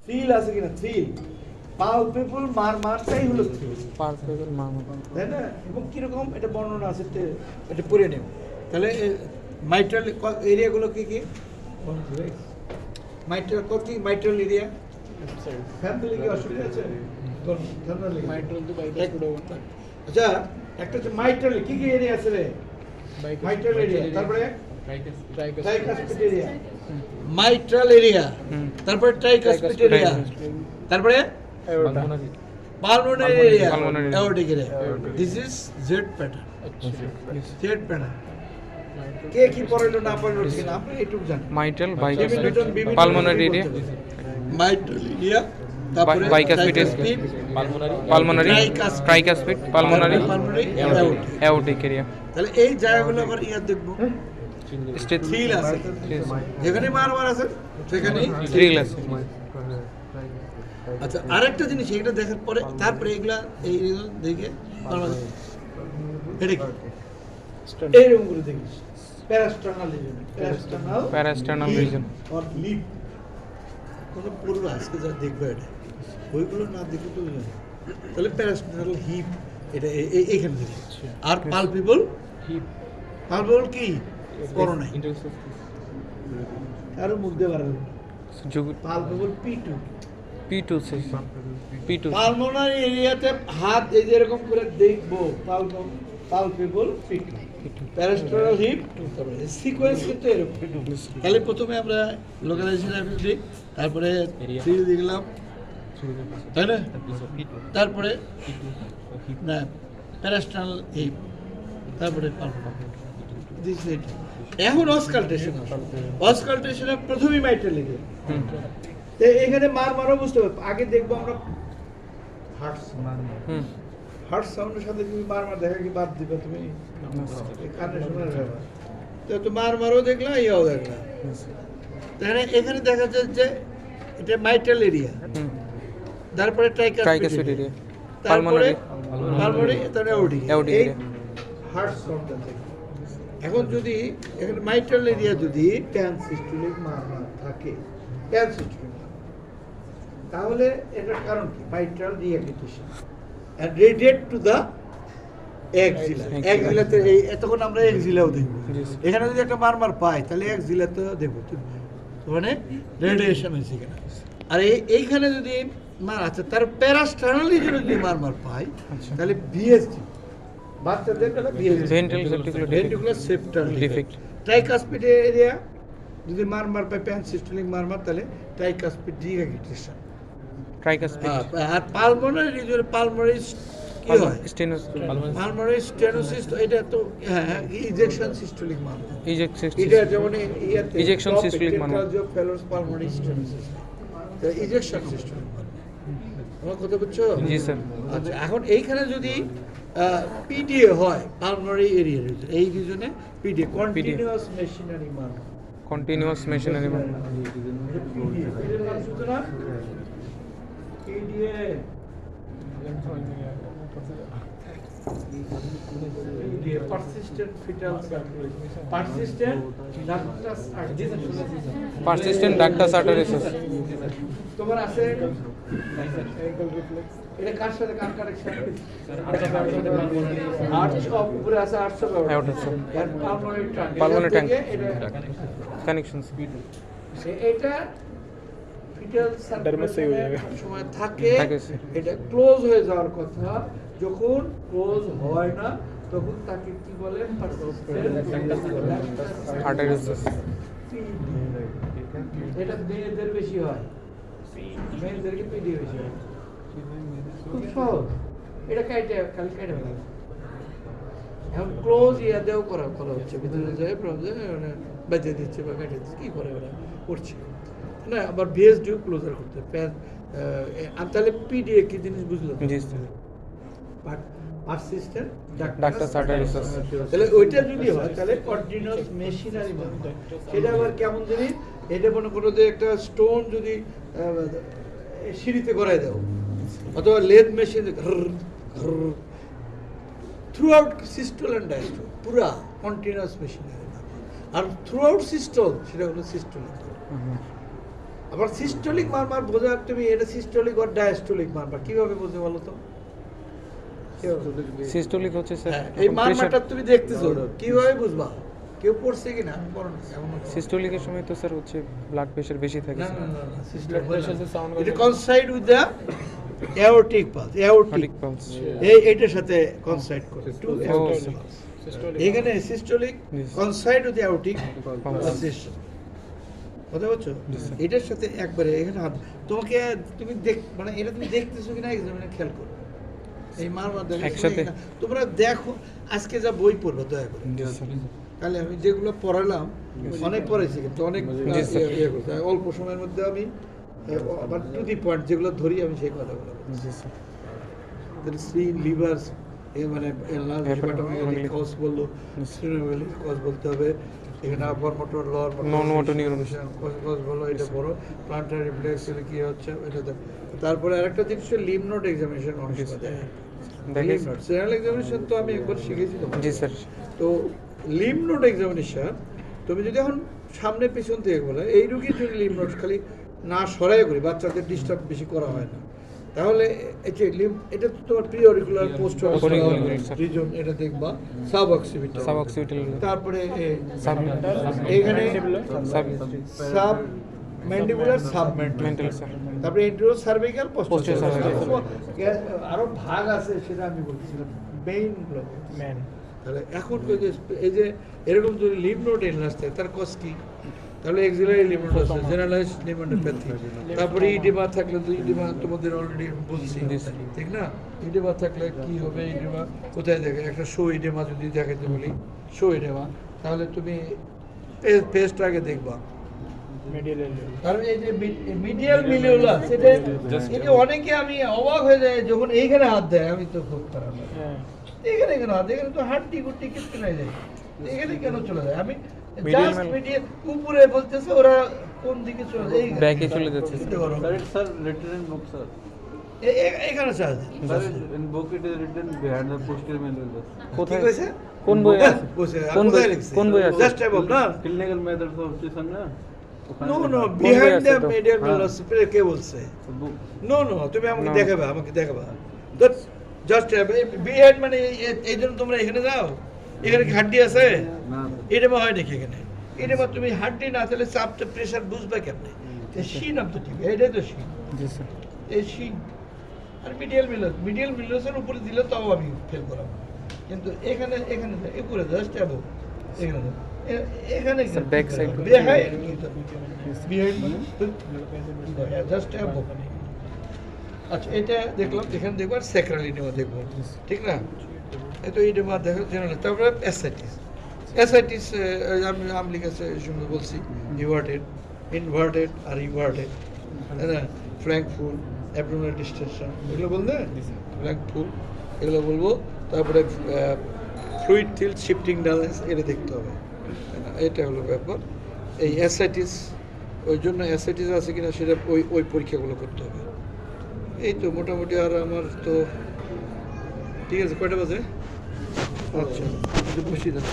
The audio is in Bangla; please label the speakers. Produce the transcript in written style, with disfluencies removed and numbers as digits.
Speaker 1: থ্রিল আছে কিনা থ্রিল পালপেবল মারমারটাই হলো থ্রিল
Speaker 2: পালপেবল মারমার,
Speaker 1: তাই না? এবং কিরকম এটা বর্ণনা আছে এটা পড়ে নেব। তাহলে মাইট্রাল এরিয়াগুলো কি কি? মাইট্রাল কত কি মাইট্রাল এরিয়া? ফ্যামিলি কি অসুবিধা আছে? আচ্ছা, একটা হচ্ছে মাইট্রাল কি কি এরিয়া আছে রে? মাইট্রাল এরিয়া, তারপরে ট্রাইকাসপিড এরিয়া, মাইট্রাল এরিয়া, তারপরে ট্রাইকাসপিড এরিয়া, তারপরে pulmonary area, aortic area. This is Z pattern. Z pattern. কে কি পড়াইলো না পড়াইলো ঠিক না আপনি এইটুকু জানেন।
Speaker 2: Mitral, bicuspid, pulmonary area,
Speaker 1: mitral area, তারপরে
Speaker 2: bicuspid, pulmonary, tricuspid, pulmonary, aortic area.
Speaker 1: তাহলে এই জায়গাগুলো আবার ইয়ার দেখব
Speaker 2: স্টেজ
Speaker 1: থ্রিল আছে, যেখানে মারমার আছে সেখানে
Speaker 2: থ্রিল আছে।
Speaker 1: আচ্ছা, আরেকটা জিনিস এটা দেখার পরে তারপরে এগুলা এইগুলো দেখে এটা কি এইরকম করে দেখিস প্যারাস্টার্নাল রিজন,
Speaker 2: প্যারাস্টার্নাল রিজন
Speaker 1: অর লিপ কোন পড়বে আজকে যা দেখবে এটা ওইগুলো না দেখে তো তাহলে প্যারাস্টার্নাল হিপ এটা এইখানে দেখি। আর পালপেবল হিপ, পালপেবল কি করোনা আরো মুখ দিয়ে বাড়াবে পালপেবল P2
Speaker 2: P2
Speaker 1: পালমোনারি এরিয়াতে হাত এই যে এরকম করে দেখবো পালপেবল P2 প্যারাস্টার্নাল হিপ সিকোয়েন্স কিন্তু এরকম। তাহলে প্রথমে আমরা লোকালাইজেশন দিই, তারপরে থ্রিল দেখলাম, তাই না? তারপরে না প্যারাস্টার্নাল হিপ, তারপরে এখন অসকাল্টেশনে প্রথমেই মাইট্রাল এরিয়া। এখানে মারও বুঝতে পারবো। আগে দেখবো আমরা হার্ট সাউন্ডের সাথে তুমি মারমার দেখা কি বাদ দিবে তুমি কানে শোনার ব্যাপার তো মারও দেখলাম ইয়াও দেখলাম। তাহলে এখানে দেখা যায় যে এটা মাইট্রাল এরিয়া, তারপরে ট্রাইকাসপিড এরিয়া, তারপরে পালমোনারি, তারপরে অ্যাওর্টিক এরিয়া, হার্ট সাউন্ডটা দেখো। এখন যদি এখানে মাইট্রাল এরিয়া যদি প্যানসিস্টোলিক মারমার থাকে, প্যানসিস্টোলিক তাহলে এটার কারণ কি? Mitral reactivation and radiate to the axilla. এক্সিলাতে এই এতক্ষণ আমরা এক্সিলাও দেখব, এখানে যদি একটা মারমার পাই তাহলে এক্সিলাতে দেখব মানে রেডিয়েশন হয়েছে কিনা। আর এইখানে যদি মার আছে তার প্যারাস্টার্নালি যদি মারমার পাই তাহলে বিএসডি বাচ্চাদের তাহলে BSD ventricular septal defect. Tricuspid area যদি মারমার পাই প্যানসিস্টোলিক মারমার তাহলে ট্রাইকাসপিড ডিঅ্যাগিটেশন
Speaker 2: ট্রাইকাসপিড।
Speaker 1: আর পালমোনারি রিজনে পালমোনারি কি হয়? পালমোনারি স্টেনোসিস, এটা তো ইজেকশন সিস্টোলিক মারমার, এটা যেমন
Speaker 2: ejection systolic murmur,
Speaker 1: fellows pulmonary stenosis, ejection systolic murmur. আমার কথা বুঝছো?
Speaker 2: জি স্যার।
Speaker 1: আচ্ছা, এখন এইখানে যদি পিডিএ হয় পালমোনারি এরিয়া রিজন, এই রিজনে PDA continuous machinery murmur,
Speaker 2: continuous machinery murmur
Speaker 1: persistent fetal
Speaker 2: persistent ductus arteriosus।
Speaker 1: তোমার আছে এটা কার সাথে কার কানেকশন? আর্চ অফ উপরে আছে আর্চ অফ
Speaker 2: aorta
Speaker 1: এর
Speaker 2: pulmonary trunk
Speaker 1: এটা
Speaker 2: connections।
Speaker 1: এটা ফিটাল সার্কুলেশনের সময় থাকে, এটা ক্লোজ হয়ে যাওয়ার কথা। যখন ক্লোজ হয় না তখন তাকে কি বলে? এটা মেয়েদের বেশি হয়, মেয়েদেরকে পিডি বেশি হয়। খুব সহজ, এটা কেটে খালি কেটে ফেলা। এখন ক্লোজ ইয়াদেও করা হচ্ছে, ভিতরে যায় মানে বেঁধে দিচ্ছে বা কেটে দিচ্ছে, কি করে ওরা করছে না। আবার ভিএস ডিও ক্লোজার করতে তাহলে পিডিএ কি জিনিস বুঝলো? Persistent
Speaker 2: ductus arteriosus.
Speaker 1: তাহলে ওইটা যদি হয় তাহলে কন্টিনিউয়াস মেশিনারি মারমার। সেটা আবার কেমন জিনিস? এটা মনে করো যে একটা স্টোন যদি সিঁড়িতে গড়াই দাও অথবা lathe machine through out systole and diastole পুরা কন্টিনিউয়াস মেশিনারি মারমার। আর থ্রু আউট সিস্টল সেটা হলো সিস্টোলিক। আবার সিস্টোলিক মারমার বোঝা তুমি এটা সিস্টোলিক আর ডায়াস্টোলিক মারমার কিভাবে বুঝতে বলো তো? কিভাবে?
Speaker 2: সিস্টোলিক হচ্ছে স্যার
Speaker 1: হ্যাঁ, এই মারমারটা তুমি দেখতেছো কিভাবে বুঝবা? কেউ পড়ছে কিনা আমি পড়ো না এমন না।
Speaker 2: সিস্টোলিকের সময় তো স্যার হচ্ছে ব্লাড প্রেশার বেশি থাকে
Speaker 1: না
Speaker 2: স্যার।
Speaker 1: না না সিস্টোলিক এটা coincide with the aortic pulse aortic
Speaker 2: Aortic pulse.
Speaker 1: এইটার সাথে কনসাইড করে টু অ্যাওরটিক পালস এখানে systolic
Speaker 2: Yes.
Speaker 1: Coincide with aortic
Speaker 2: Pulse.
Speaker 1: Pulsation কথা বলছো এটার সাথে একবারে এখানে হাত তোমাকে তুমি মানে এটা তুমি দেখতেছো কিনা এক্সামিনে খেয়াল করো এই মারমার দেখো
Speaker 2: একসাথে?
Speaker 1: তোমরা দেখো আজকে যা বই পড়বে দয়া করে
Speaker 2: জি স্যার।
Speaker 1: তাহলে আমি যেগুলো পড়ালাম অনেক পড়াইছি কিন্তু অনেক
Speaker 2: জি, স্যার।
Speaker 1: ইয়ে করছি। অল্প সময়ের মধ্যে আমি আবার টু দি পয়েন্ট যেগুলো ধরি আমি সেই কথাগুলো বলছি।
Speaker 2: জি স্যার।
Speaker 1: স্প্লিন লিভার মানে
Speaker 2: Hepatomegaly.
Speaker 1: কজ বললো স্প্লিনোমেগালি কজ বলতে হবে এখানে upper motor lower
Speaker 2: Non-motor neuron.
Speaker 1: কজ বলো এটা বড় প্লান্টার রিফ্লেক্স কি হচ্ছে এটা তারপরে আরেকটা জিনিস লিম্ফ নোড এক্সামিনেশন অনেক
Speaker 2: জি,
Speaker 1: সময়
Speaker 2: স্যার।
Speaker 1: দেয়
Speaker 2: দেখে
Speaker 1: লিম্ফ নোড সেনাল এক্সামিনেশন তো আমি একবার শিখেছি তোমাকে।
Speaker 2: জি স্যার।
Speaker 1: তো লিম্ফ নোড এক্সামিনেশন তুমি যদি এখন সামনে পিছন থেকে বলে এই রুগীর যদি লিম্ফ নোড খালি না সরাই করি বাচ্চাদের ডিস্টার্ব বেশি করা হয় না তাহলে এই যে এটা তো তোমার pre auricular post
Speaker 2: Auricular, sir.
Speaker 1: Reason এটা দেখবা সাব অক্সিপিটাল
Speaker 2: সাবঅক্সিপিটাল
Speaker 1: তারপরে
Speaker 2: সাব
Speaker 1: এখানে
Speaker 2: sub
Speaker 1: sub mandibular sub
Speaker 2: mental sir.
Speaker 1: তারপরে এন্ট্রো সার্ভিক্যাল
Speaker 2: Posterior cervical.
Speaker 1: আরো ভাগ আছে সেটা আমি বলছিলাম মেইন গুলো তাহলে এখন এই যে এরকম যদি লিম্ফ নোড ইলনেস থাকে তার কজ কি তাহলে এক্সিলারি লিম্ফ নোড আছে জেনারেলাইজ লিম্ফোডেপ্যাথি তারপরে ইডিমা থাকলে তো ইডিমা তোমাদের অলরেডি বলছি ঠিক না ইডিমা থাকলে কি হবে ইডিমা কোথায় দেখে একটা শো ইডিমা যদি দেখাতে বলি শো ইডিমা তাহলে তুমি ফেসটা আগে দেখবা কারণ এই যে মিডিয়াল মিলিউলার সেটা এটা অনেকে আমি অবাক হয়ে যায় যখন এইখানে হাত দেয় আমি তো খুব খারাপ লাগে। এখানে কেন হাত এখানে তো হাড্ডি গুড্ডি কিচ্ছু নাই যায় এখানে কেন চলে যায় আমি
Speaker 2: Medial
Speaker 1: জাস্ট
Speaker 2: mal-
Speaker 1: মিডিয়াল উপরে বলতেছে ওরা কোন দিকে চলে যায় এইখানে।
Speaker 2: Back এ চলে যাচ্ছে,
Speaker 1: বুঝতে পারো?
Speaker 3: Sir, it's sir written in book, sir.
Speaker 1: এখানে charge
Speaker 3: Sir, in book it is written behind the posterior malleolus.
Speaker 2: কোথায়
Speaker 1: ঠিক আছে
Speaker 2: কোন বই আছে? কোন বই কোন বই আছে?
Speaker 1: জাস্ট অ্যাবভ না
Speaker 3: Clinical methods of osteoson, na?
Speaker 1: No no
Speaker 2: বই
Speaker 1: বিহাইন্ড
Speaker 2: আছে
Speaker 1: দ্য
Speaker 2: তো?
Speaker 1: মিডিয়াল
Speaker 3: হ্যাঁ।
Speaker 1: মিলাস কে বলছে
Speaker 3: The book.
Speaker 1: নো নো তুমি আমাকে
Speaker 2: No.
Speaker 1: দেখাবা তো জাস্ট বিহাইন্ড মানে এই জন্য তোমরা এখানে যাও এখানে কি হাড্ডি আছে
Speaker 3: Na.
Speaker 1: এডেমা হয় নাকি এখানে এডেমা তুমি হাড্ডি না তাহলে চাপটা প্রেসার বুঝবে কেমনে শিন অফ দ্য টিভি এটাই তো শিন
Speaker 2: জি স্যার।
Speaker 1: এই শিন আর মিডিয়াল মিলাসের উপরে দিলে তাও আমি ফেল করাবো কিন্তু এখানে উপরে জাস্ট অ্যাবভ এখানে দাও। এখানে
Speaker 2: Sir, back side.
Speaker 1: Just above আচ্ছা এটা দেখলাম এখানে দেখবো আর স্যাক্রাল ইডেমা দেখবো ঠিক না এত ইডেমা দেখো জেনারেল তারপরে অ্যাসাইটিস আমি লিখেছে শুনে বলছি ইনভার্টেড আর ইনভার্টেড তাই না ফ্ল্যাঙ্ক ফুল অ্যাবডোমিনাল ডিস্টেনশন এগুলো বললে ফ্ল্যাঙ্ক ফুল এগুলো বলবো তারপরে ফ্লুইড থিল শিফটিং ব্যালেন্স এটা দেখতে হবে তাই না? এটা হলো ব্যাপার এই অ্যাসাইটিস ওই জন্য অ্যাসাইটিস আছে কিনা সেটা ওই পরীক্ষাগুলো করতে হবে এই তো মোটামুটি আর আমার তো ঠিক আছে কয়টা বাজে আচ্ছা বসিয়ে দেন